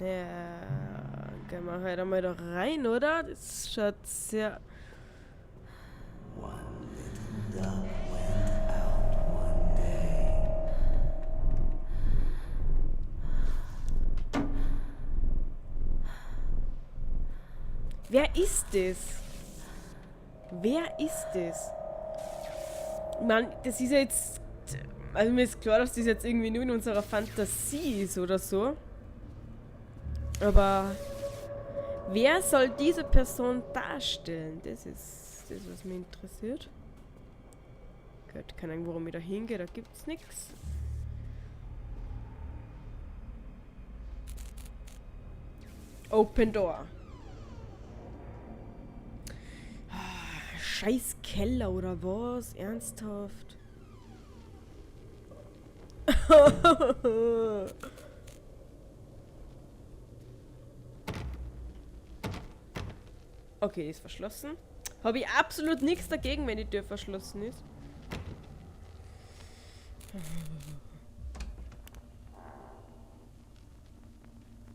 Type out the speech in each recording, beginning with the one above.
Ja, gehen wir halt einmal da rein, oder? Das schaut sehr... One little duck went out one day. Wer ist das? Wer ist das? Ich meine, das ist ja jetzt... Also mir ist klar, dass das jetzt irgendwie nur in unserer Fantasie ist oder so. Aber... Wer soll diese Person darstellen? Das ist das, was mich interessiert. Gut, keine Ahnung, warum ich da hingehe, da gibt's nichts. Open Door. Scheiß Keller oder was? Ernsthaft? Okay, ist verschlossen. Habe ich absolut nichts dagegen, wenn die Tür verschlossen ist.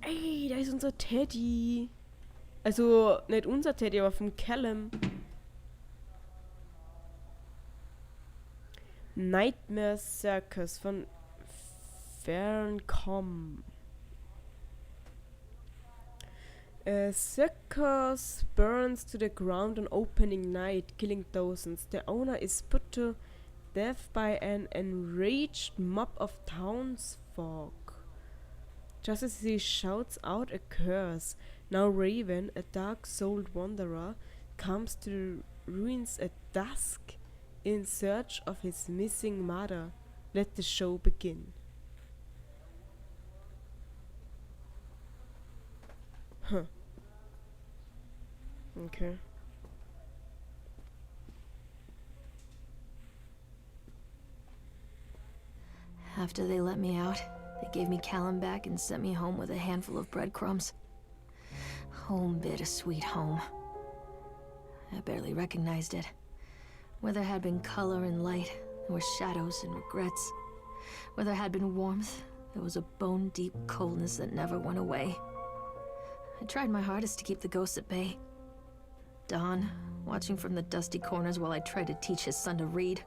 Ey, da ist unser Teddy. Also, nicht unser Teddy, aber vom Callum. Nightmare Circus von Funcom. A circus burns to the ground on opening night, killing thousands. The owner is put to death by an enraged mob of townsfolk. Just as he shouts out a curse, now Raven, a dark-souled wanderer, comes to the ruins at dusk in search of his missing mother. Let the show begin. Huh. Okay. After they let me out, they gave me Callum back and sent me home with a handful of breadcrumbs. Home, bittersweet home. I barely recognized it. Where there had been color and light, there were shadows and regrets. Where there had been warmth, there was a bone-deep coldness that never went away. I tried my hardest to keep the ghosts at bay. Don, watching from the dusty corners while I tried to teach his son to read.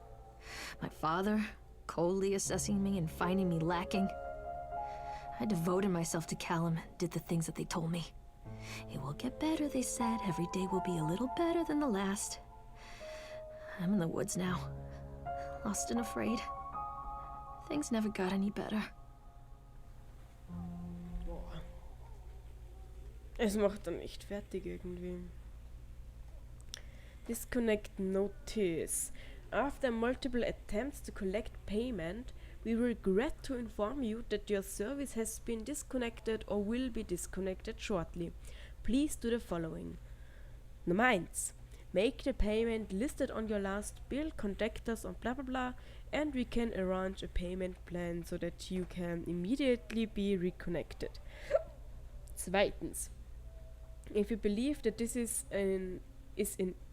My father, coldly assessing me and finding me lacking. I devoted myself to Callum, did the things that they told me. It will get better, they said. Every day will be a little better than the last. I'm in the woods now, lost and afraid. Things never got any better. Boah. Es macht dann nicht fertig irgendwie. Disconnect notice. After multiple attempts to collect payment, we regret to inform you that your service has been disconnected or will be disconnected shortly. Please do the following. Nummer 1. Make the payment listed on your last bill, contact us on blah blah blah, and we can arrange a payment plan so that you can immediately be reconnected. 2. If you believe that this is in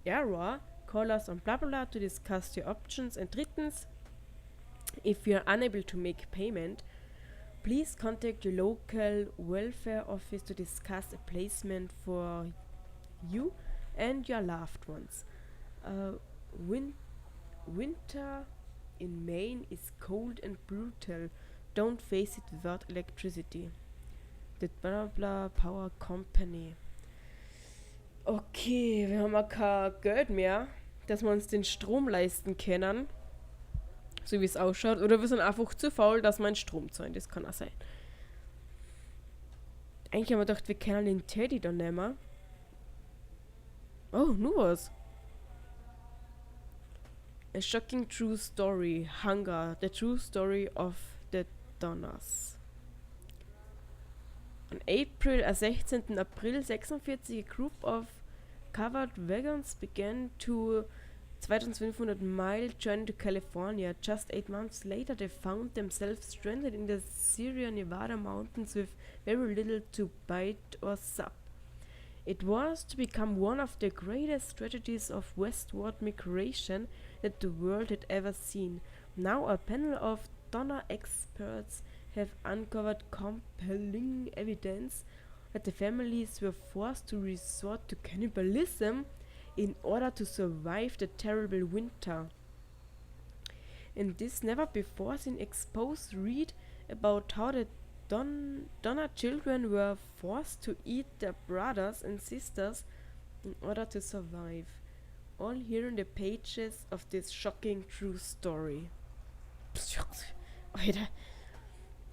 error, call us on blah blah blah to discuss your options. And 3. If you are unable to make payment, please contact your local welfare office to discuss a placement for you and your loved ones. Winter in Maine is cold and brutal. Don't face it without electricity. The blah blah power company. Okay, wir haben ja kein Geld mehr, dass wir uns den Strom leisten können. So wie es ausschaut. Oder wir sind einfach zu faul, dass wir einen Strom zahlen. Das kann auch sein. Eigentlich haben wir gedacht, wir können den Teddy dann nehmen. Oh, nur was. A shocking true story. Hunger. The true story of the Donners. On 16. April 46, a group of covered wagons began to 2500-mile journey to California. Just 8 months later, they found themselves stranded in the Sierra Nevada mountains with very little to bite or sup. It was to become one of the greatest tragedies of westward migration that the world had ever seen. Now a panel of Donner experts have uncovered compelling evidence that the families were forced to resort to cannibalism in order to survive the terrible winter. In this never-before-seen exposed read about how the Donner children were forced to eat their brothers and sisters in order to survive. All here in the pages of this shocking true story. Alter,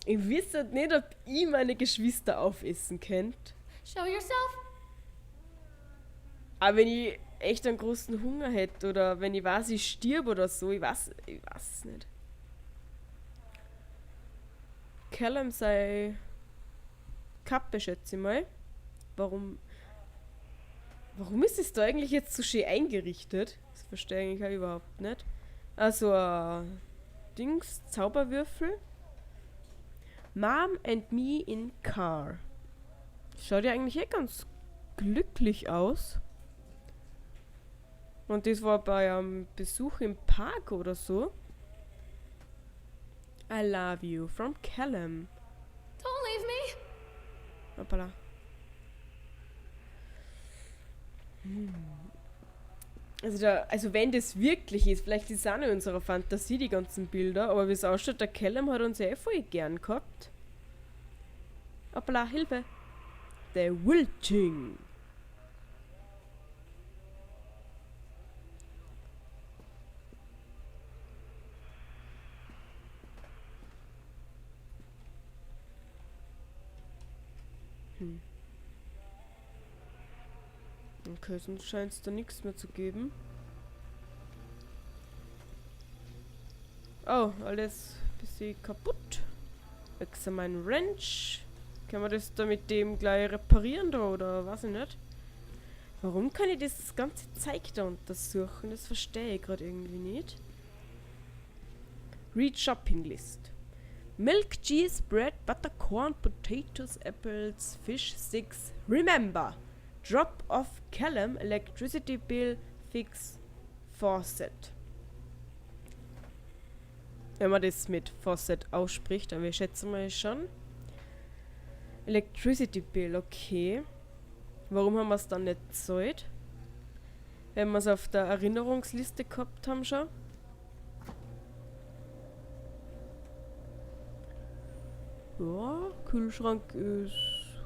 ich wüsste nicht, ob ich meine Geschwister aufessen könnt. Show yourself? Aber wenn ich echt einen großen Hunger hätte oder wenn ich weiß, ich stirb oder so, ich weiß es nicht. Callum sei Kappe, schätze ich mal. Warum ist es da eigentlich jetzt so schön eingerichtet? Das verstehe ich eigentlich auch überhaupt nicht. Also Zauberwürfel. Mom and me in car. Schaut ja eigentlich ganz glücklich aus. Und das war bei einem Besuch im Park oder so. I love you, from Callum. Don't leave me. Hoppala. Also wenn das wirklich ist, vielleicht ist es auch in unserer Fantasie, die ganzen Bilder, aber wie es ausschaut, der Callum hat uns ja voll gern gehabt. Hoppala, Hilfe. Der Wilting. Okay, sonst scheint es da nichts mehr zu geben. Oh, alles ein bisschen kaputt. Examine Wrench. Kann man das da mit dem gleich reparieren da oder weiß ich nicht? Warum kann ich das ganze Zeug da untersuchen? Das verstehe ich gerade irgendwie nicht. Read Shopping List. Milk, cheese, bread, butter, corn, potatoes, apples, fish, sticks. Remember! Drop off Callum, electricity bill, fix, faucet. Wenn man das mit Faucet ausspricht, aber ich schätze mal schon. Electricity bill, okay. Warum haben wir es dann nicht gezahlt? Wenn wir es auf der Erinnerungsliste gehabt haben schon. Ja, Kühlschrank ist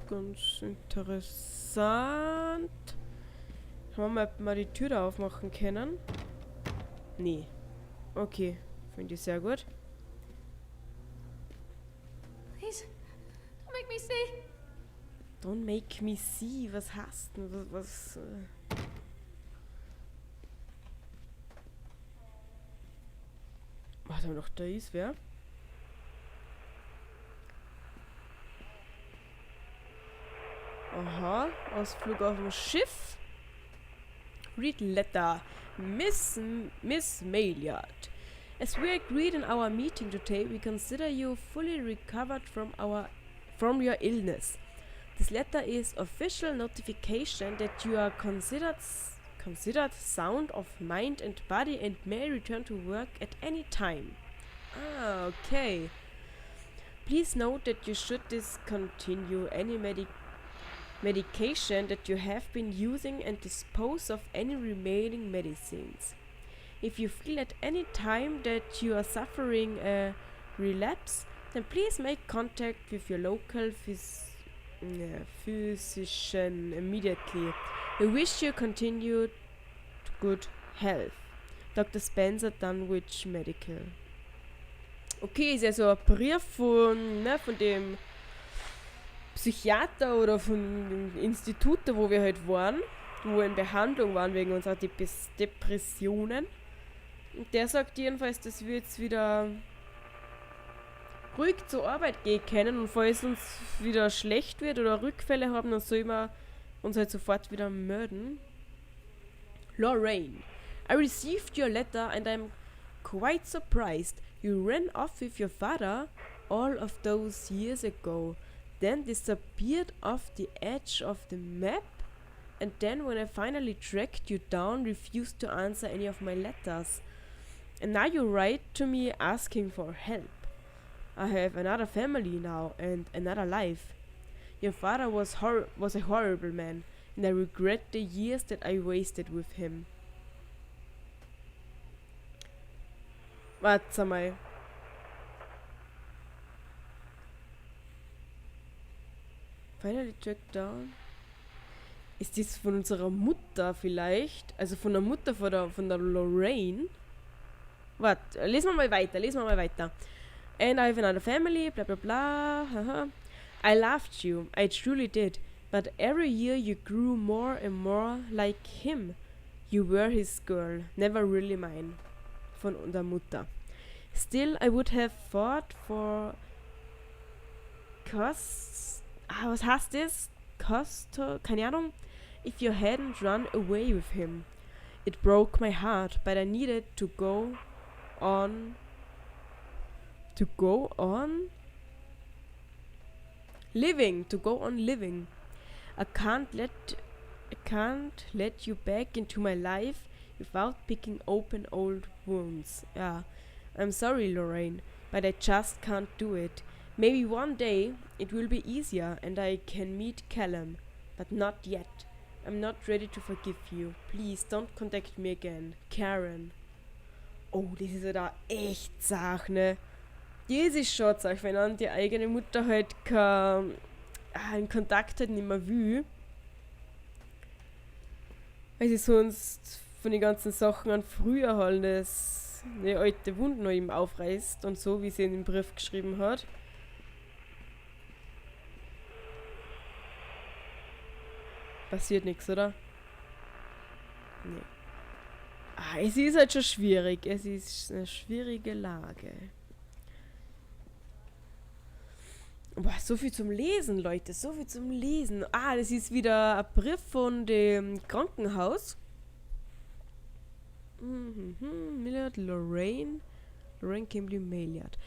ganz interessant. Schauen wir mal, ob wir die Tür da aufmachen können. Nee. Okay, finde ich sehr gut. Please, don't make me see. Don't make me see. Was hast du? Was? Warte mal doch, da ist wer. Aha, Ausflug auf dem Schiff. Read letter. Miss Maillard. As we agreed in our meeting today, we consider you fully recovered from your illness. This letter is official notification that you are considered sound of mind and body and may return to work at any time. Ah, okay. Please note that you should discontinue any medication that you have been using and dispose of any remaining medicines. If you feel at any time that you are suffering a relapse, then please make contact with your local physician immediately. We wish you continued good health. Dr. Spencer Dunwich Medical. Okay, ist ja so ein Brief von dem Psychiater oder von dem Institut, wo wir halt waren, wo wir in Behandlung waren wegen unserer Depressionen. Und der sagt jedenfalls, dass wir jetzt wieder ruhig zur Arbeit gehen können und falls uns wieder schlecht wird oder Rückfälle haben, dann soll man uns halt sofort wieder melden. Lorraine, I received your letter and I'm quite surprised. You ran off with your father all of those years ago, then disappeared off the edge of the map, and then when I finally tracked you down, refused to answer any of my letters. And now you write to me asking for help. I have another family now and another life. Your father was a horrible man, and I regret the years that I wasted with him. Warte mal. Finally checked down. Ist das von unserer Mutter vielleicht? Also von der Mutter von der Lorraine? Warte, lesen wir mal weiter. And I have another family, blah blah blah. Haha. I loved you, I truly did. But every year you grew more and more like him. You were his girl, never really mine. Von der Mutter. Still, I would have fought for... was heißt das? Keine Ahnung. If you hadn't run away with him. It broke my heart, but I needed to go on living. I can't let you back into my life without picking open old wounds. Yeah, I'm sorry, Lorraine, but I just can't do it. Maybe one day it will be easier and I can meet Callum, but not yet. I'm not ready to forgive you. Please don't contact me again. Karen. Oh, das ist ja da echt Sache, ne? Das ist schon Sache, wenn dann die eigene Mutter halt keinen Kontakt halt nicht mehr will. Weil sie sonst von den ganzen Sachen an früher halt das die alte Wunden noch ihm aufreißt und so, wie sie in dem Brief geschrieben hat. Passiert nichts, oder? Nee. Es ist halt schon schwierig. Es ist eine schwierige Lage. Boah, so viel zum Lesen, Leute. So viel zum Lesen. Das ist wieder ein Brief von dem Krankenhaus. Millard, Lorraine. Lorraine Kimberly Maillard.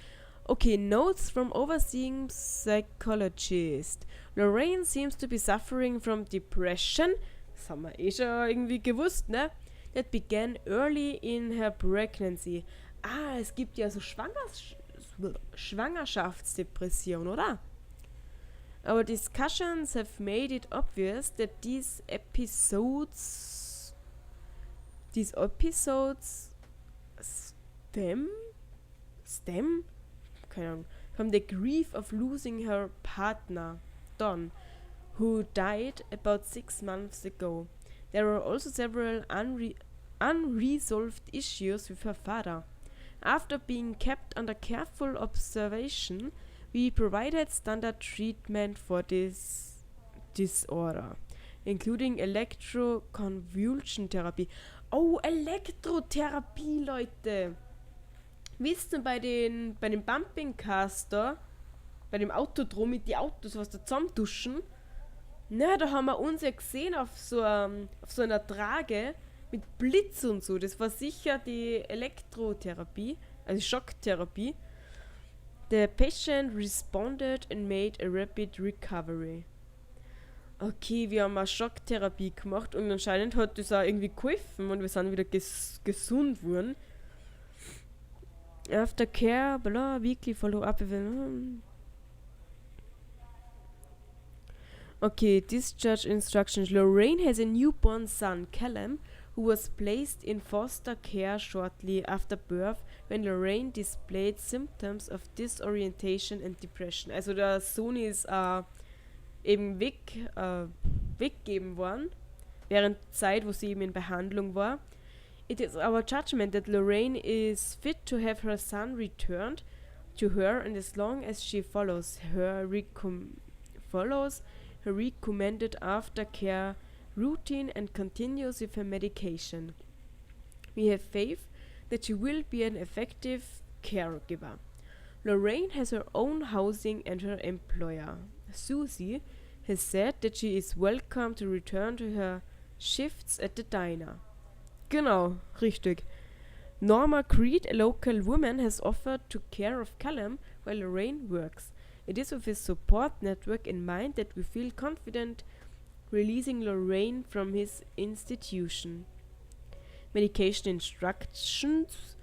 Okay, notes from overseeing psychologist. Lorraine seems to be suffering from depression. Das haben wir schon irgendwie gewusst, ne? That began early in her pregnancy. Es gibt ja so Schwangerschaftsdepression, oder? Our discussions have made it obvious that these episodes stem? Keine Ahnung, from the grief of losing her partner, Don, who died about 6 months ago. There were also several unresolved issues with her father. After being kept under careful observation, we provided standard treatment for this disorder, including electroconvulsion therapy. Oh, Elektrotherapie, Leute! Wisst ihr, bei dem Bumping-Caster, bei dem Autodrom mit den Autos, was da zusammentuschen, na, da haben wir uns ja gesehen auf so einer Trage mit Blitz und so. Das war sicher die Elektrotherapie, also Schocktherapie. The patient responded and made a rapid recovery. Okay, wir haben eine Schocktherapie gemacht und anscheinend hat das auch irgendwie geholfen und wir sind wieder gesund worden. After care, blah, weekly follow-up. Okay, discharge instructions. Lorraine has a newborn son, Callum, who was placed in foster care shortly after birth when Lorraine displayed symptoms of disorientation and depression. Also der Sohn ist eben weggegeben worden, während der Zeit, wo sie eben in Behandlung war. It is our judgment that Lorraine is fit to have her son returned to her, and as long as she follows her recommended aftercare routine and continues with her medication, we have faith that she will be an effective caregiver. Lorraine has her own housing and her employer, Susie, has said that she is welcome to return to her shifts at the diner. Genau, richtig. Norma Creed, a local woman, has offered to care of Callum while Lorraine works. It is with his support network in mind that we feel confident releasing Lorraine from his institution. Medication instructions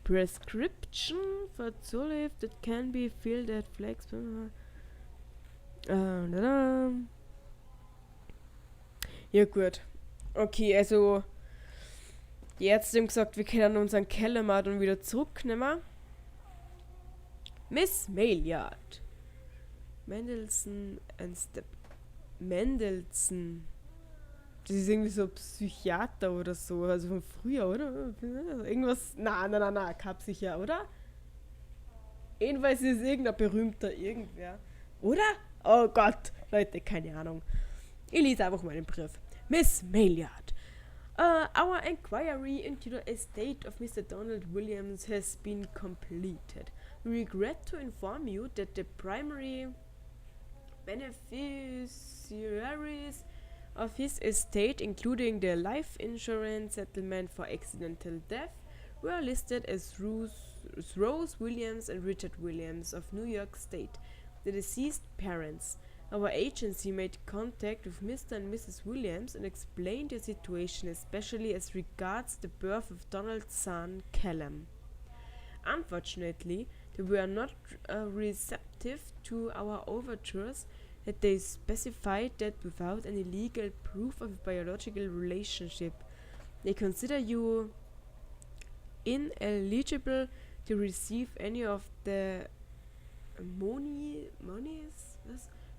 Prescription for Zolif that can be filled at flex. Ja gut. Okay, also die Ärzte haben gesagt, wir können unseren Keller mal dann wieder zurücknehmen. Miss Maillard. Mendelssohn and Step. Mendelssohn. Das ist irgendwie so ein Psychiater oder so, also von früher, oder? Irgendwas. Na, kein Psychiater, oder? Jedenfalls ist es irgendein berühmter irgendwer. Oder? Oh Gott, Leute, keine Ahnung. Ich lese einfach mal den Brief. Miss Maillard. Our inquiry into the estate of Mr. Donald Williams has been completed. We regret to inform you that the primary beneficiaries of his estate, including the life insurance settlement for accidental death, were listed as Rose Williams and Richard Williams of New York State, the deceased parents. Our agency made contact with Mr. and Mrs. Williams and explained their situation, especially as regards the birth of Donald's son, Callum. Unfortunately, they were not receptive to our overtures, that they specified that without any legal proof of a biological relationship, they consider you ineligible to receive any of the monies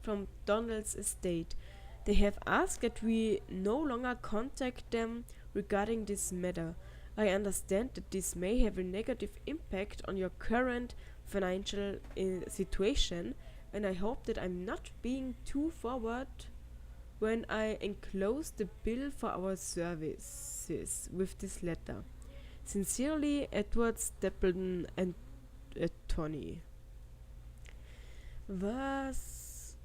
from Donald's estate. They have asked that we no longer contact them regarding this matter. I understand that this may have a negative impact on your current financial situation, and I hope that I'm not being too forward when I enclose the bill for our services with this letter. Sincerely, Edward Stapleton and Tony. Was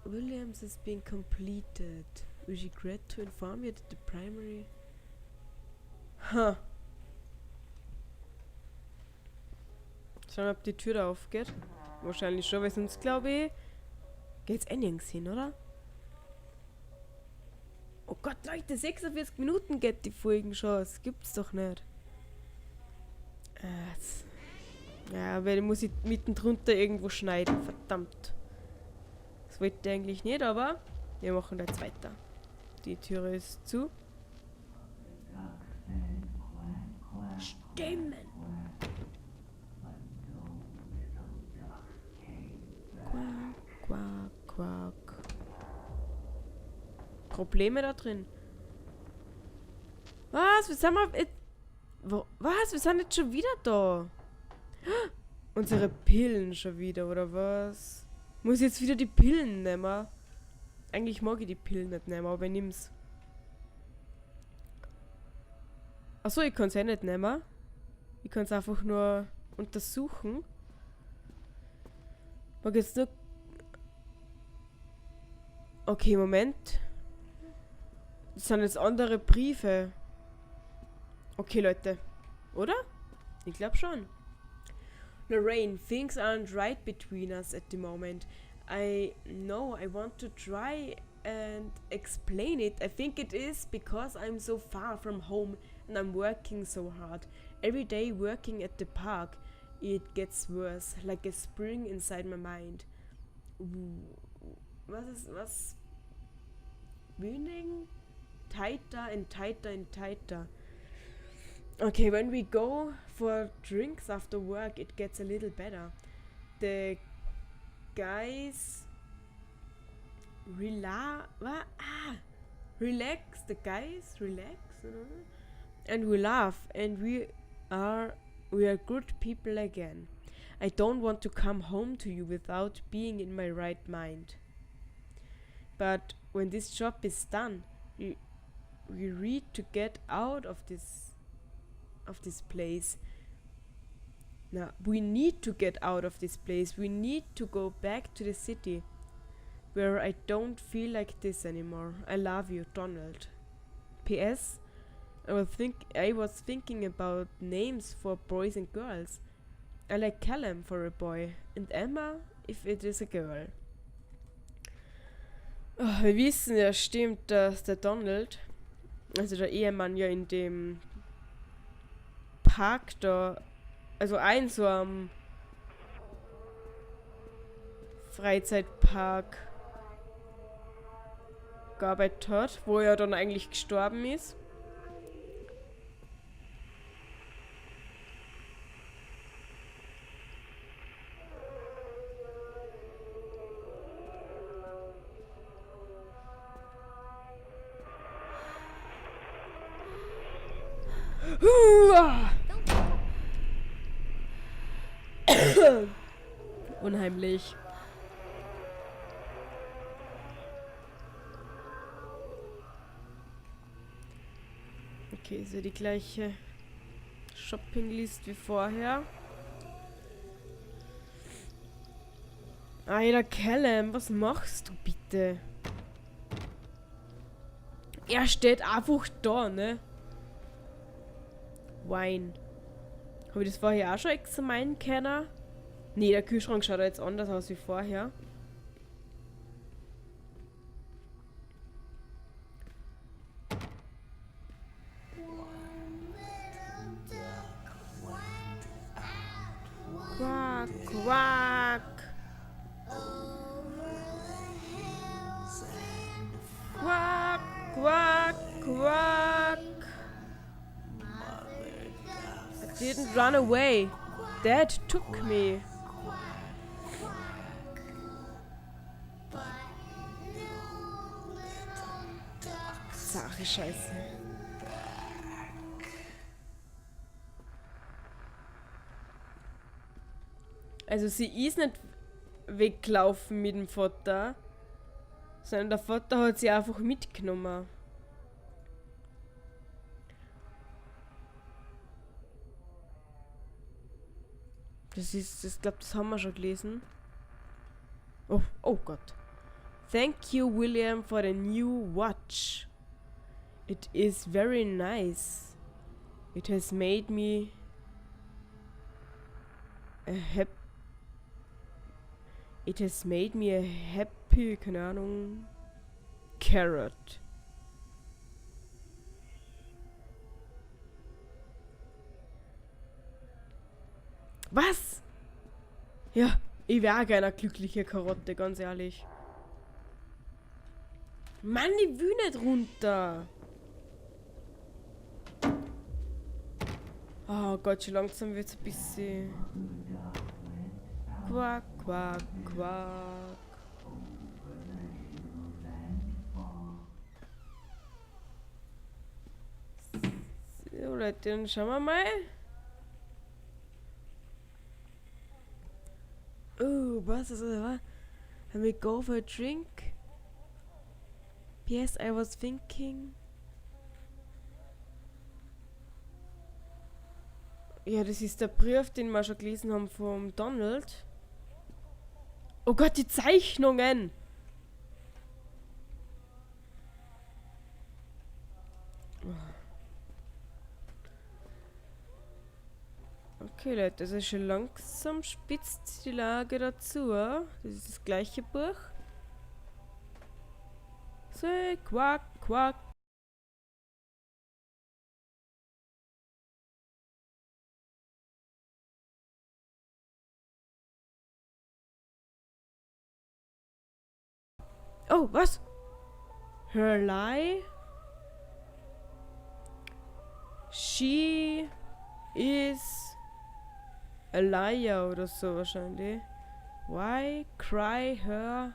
Williams has been completed. We regret to inform you that the primary... Schauen, ob die Tür da aufgeht. Wahrscheinlich schon, weil sonst glaube ich... Geht's nirgends hin, oder? Oh Gott, Leute, 46 Minuten geht die Folgen schon. Das gibt's doch nicht. Ja, weil muss ich mitten drunter irgendwo schneiden. Verdammt. Das wollte ich eigentlich nicht, aber wir machen jetzt weiter. Die Tür ist zu. Stimmen! Quack, quack. Probleme da drin. Was? Wir sind mal... Was? Wir sind jetzt schon wieder da. Unsere Pillen schon wieder, oder was? Muss ich jetzt wieder die Pillen nehmen? Eigentlich mag ich die Pillen nicht nehmen, aber ich nehm's. Achso, ich kann es nicht nehmen. Ich kann es einfach nur untersuchen. Mag jetzt nur... Okay, Moment. Das sind jetzt andere Briefe. Okay, Leute. Oder? Ich glaube schon. Lorraine, things aren't right between us at the moment. I know I want to try and explain it. I think it is because I'm so far from home and I'm working so hard. Every day working at the park, it gets worse, like a spring inside my mind. Was? Winning? Tighter and tighter and tighter. Okay, when we go for drinks after work, it gets a little better. The guys relax, the guys relax, and we laugh, and we are good people again. I don't want to come home to you without being in my right mind. But when this job is done, we read to get out of this place. Now, we need to get out of this place. We need to go back to the city where I don't feel like this anymore. I love you, Donald. P.S. I was thinking about names for boys and girls. I like Callum for a boy and Emma if it is a girl. Oh, wir wissen ja, stimmt, dass der Donald, also der Ehemann, ja in dem Park da also ein so am Freizeitpark gearbeitet hat, wo er dann eigentlich gestorben ist. Unheimlich. Okay, ist ja die gleiche Shoppinglist wie vorher. Alter, Callum, was machst du bitte? Er steht einfach da, ne? Wein. Habe ich das vorher auch schon examinieren können? Nee, der Kühlschrank schaut jetzt anders aus wie vorher. Quack, quack. Quack, quack, quack. I didn't run away. Dad took me. Sache Scheiße. Also sie ist nicht weggelaufen mit dem Vater, sondern der Vater hat sie einfach mitgenommen. Ich glaube, das haben wir schon gelesen. Oh, oh Gott. Thank you, William, for the new watch. It is very nice. It has made me a happy. It has made me a happy, keine Ahnung, carrot. Was? Ja, ich wäre auch gerne eine glückliche Karotte, ganz ehrlich. Mann, ich will nicht runter. Oh Gott, schon langsam wird's ein bisschen. Quack, quack, quack. So, Leute, dann schauen wir mal. Oh, was ist das? Can we go for a drink? Yes, I was thinking. Ja, das ist der Brief, den wir schon gelesen haben vom Donald. Oh Gott, die Zeichnungen! Okay, Leute, also schon langsam spitzt die Lage dazu. Das ist das gleiche Buch. So, quack, quack. Oh, was? Her lie? She is a liar oder so wahrscheinlich. Why cry her?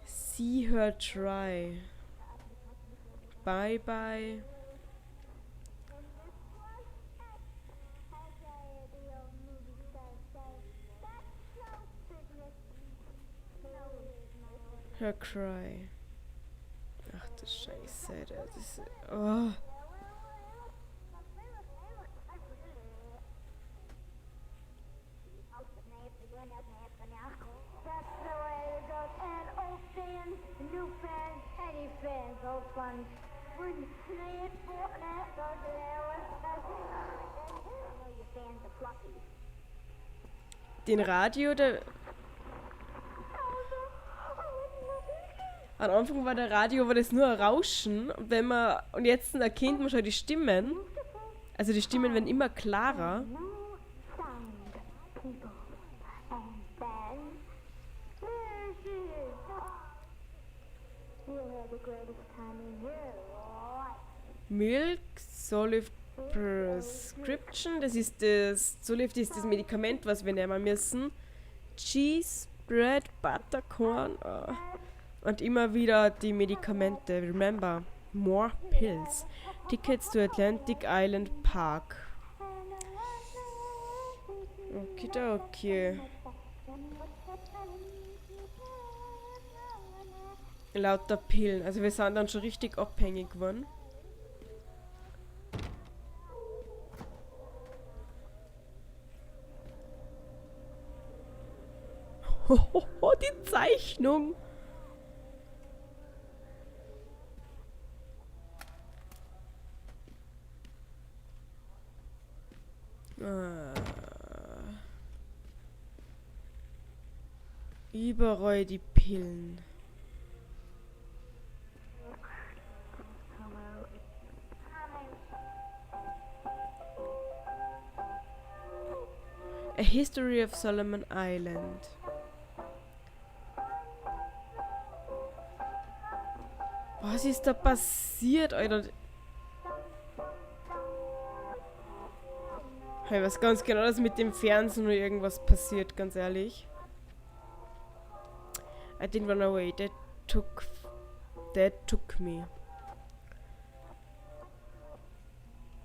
See her try. Bye bye. Her cry. Ach du Scheiße, das ist. Oh. Den Radio, der. Am Anfang war der Radio, war das nur ein Rauschen. Und wenn man. Und jetzt erkennt man schon die Stimmen. Also die Stimmen werden immer klarer. Milk, Solift Prescription, das ist das, Solift ist das Medikament, was wir nehmen müssen. Cheese, Bread, Butter, Corn. Und immer wieder die Medikamente. Remember, more pills. Tickets to Atlantic Island Park. Okay. Lauter Pillen. Also wir sind dann schon richtig abhängig geworden. Hohoho, die Zeichnung! Überall die Pillen. A History of Solomon Island. Was ist da passiert, Alter? Ich weiß ganz genau, dass mit dem Fernsehen nur irgendwas passiert, ganz ehrlich. I didn't run away, that took me.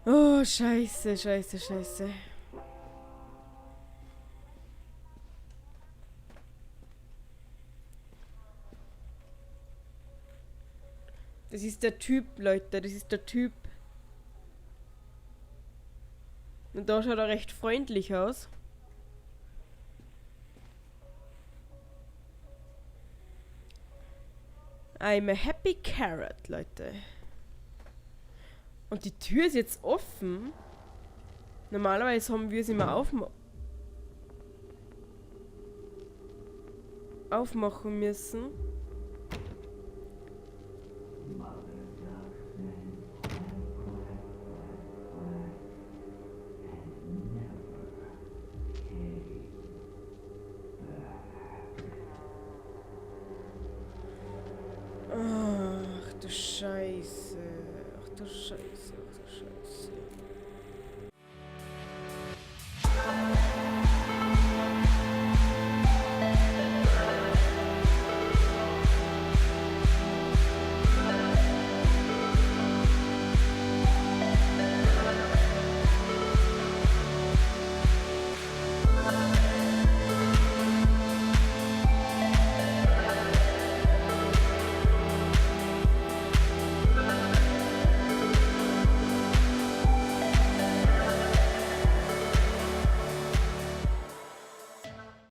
Oh, scheiße. Das ist der Typ, Leute, das ist der Typ. Und da schaut er recht freundlich aus. I'm a happy carrot, Leute. Und die Tür ist jetzt offen. Normalerweise haben wir sie immer aufmachen müssen. Ach du Scheiße.